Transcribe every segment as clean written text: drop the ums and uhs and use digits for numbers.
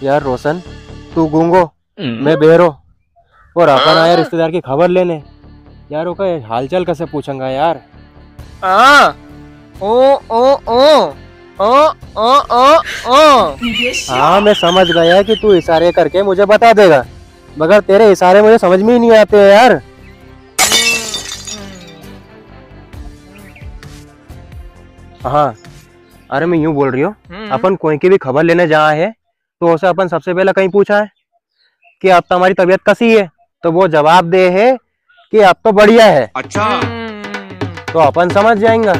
यार रोशन, तू गूंगो, मैं बेरो और अपन आया रिश्तेदार की खबर लेने। यार ओका हालचाल कैसे पूछूंगा यार। ओ ओ ओ ओ ओ ओ ओ। हाँ मैं समझ गया कि तू इशारे करके मुझे बता देगा, मगर तेरे इशारे मुझे समझ में ही नहीं आते हैं यार। हाँ अरे मैं यूं बोल रही हूँ, अपन कोई की भी खबर लेने जा है तो उसे अपन सबसे पहले कहीं पूछा है कि अब तुम्हारी तबीयत कैसी है, तो वो जवाब दे है कि अब तो बढ़िया है। अच्छा तो अपन समझ जाएंगे।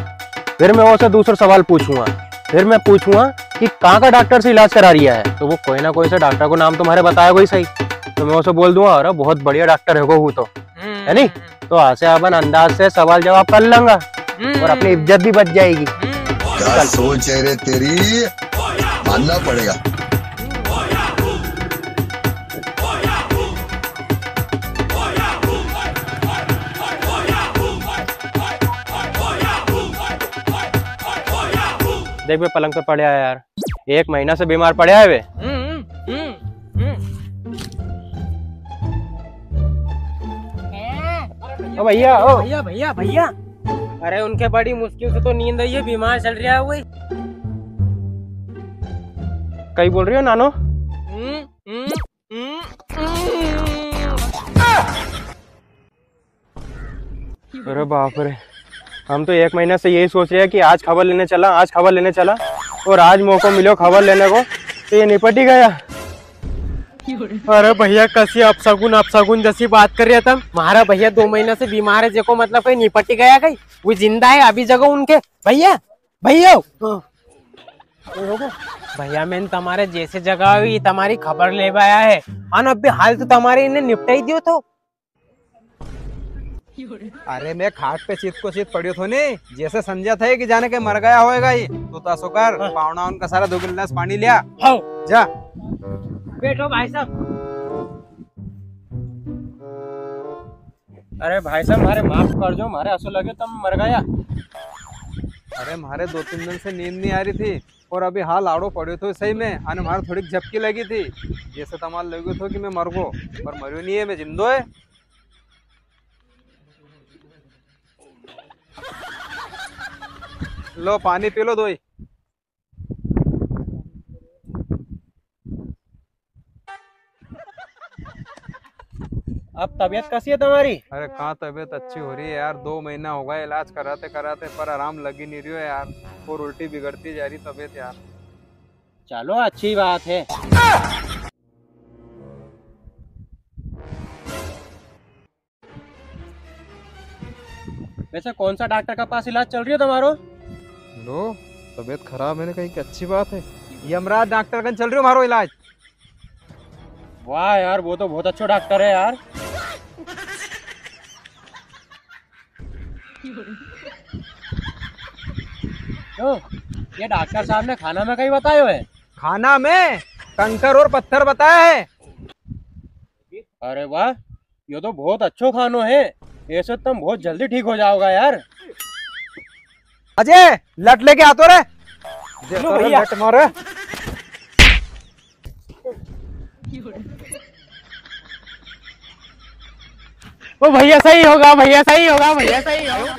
फिर मैं उसे दूसरा सवाल पूछूंगा, फिर मैं पूछूंगा कि कहाँ का डॉक्टर से इलाज करा रिया है, तो वो कोई ना कोई से डॉक्टर को नाम तुम्हारे बताया कोई सही, तो मैं उसे बोल दूंगा अरे बहुत बढ़िया डॉक्टर है वो तो, है नहीं। तो ऐसे अपन अंदाज से सवाल जवाब कर लेंगे और अपनी इज्जत भी बच जाएगी। क्या सोच है रे तेरी, मानना पड़ेगा। देख वे पलंग पे पड़े है यार, 1 महीना से बीमार पड़े है वे। ओ भैया, ओ भैया भैया भैया, अरे उनके बड़ी मुश्किल से तो नींद आई है, बीमार चल रहा है वही। कहीं बोल रही हो नानो? अरे बाप रे, हम तो 1 महीने से यही सोच रहे हैं कि आज खबर लेने चला, आज खबर लेने चला, और आज मौका मिलो खबर लेने को तो ये निपट ही गया। अरे भैया कैसी अपशगुन जैसी बात कर रहे थे। हमारा भैया 2 महीने से बीमार है, देखो मतलब कहीं निपट ही गया, कहीं वो जिंदा है अभी जगह उनके। भैया भैया भैया मैंने तुम्हारे जैसे जगह हुई तुम्हारी खबर ले आया है, और अभी हाल तो तुम्हारे इन्हें निपटा ही दियो तो। अरे मैं खाट पे चित को चित पड़ियो थो ने, जैसे समझा था कि जाने के मर गया होएगा ये, तो तासो कर पावना उनका सारा 2 गिलास पानी लिया। हाँ जा बैठो भाई साहब। अरे भाई साहब हमारे माफ कर दो, हमारे ऐसा लगे तुम मर गया। अरे हमारे 2-3 दिन से नींद नहीं आ रही थी, और अभी हाल आड़ो पड़े तो सही में, और हमारे थोड़ी झपकी लगी थी, जैसे तमाल लगे थो कि मैं मर गो, पर मरो नहीं है, मैं जिंदो है। लो पानी पी लो दोई। अब तबीयत कैसी है तुम्हारी? अरे कहाँ तबीयत अच्छी हो रही है यार, 2 महीना हो गया इलाज कराते कराते, पर आराम लगी नहीं रही है यार, और उल्टी बिगड़ती जा रही तबीयत यार। चलो अच्छी बात है। वैसे कौन सा डॉक्टर का पास इलाज चल रही है तुम्हारो? लो तबीयत खराब है, कहीं की अच्छी बात है। यमराज डॉक्टर का चल रही हो हमारो इलाज। वाह यार वो तो बहुत अच्छा डॉक्टर है यार। तो ये डॉक्टर साहब ने खाना में कहीं बताया है? खाना में कंकर और पत्थर बताया है। अरे वाह ये तो बहुत अच्छा खानो है, ऐसे तुम बहुत जल्दी ठीक हो जाओगा यार। अजय लट लेके आतो रे, भैया लट मारे। वो भैया सही होगा, भैया सही होगा, भैया सही होगा।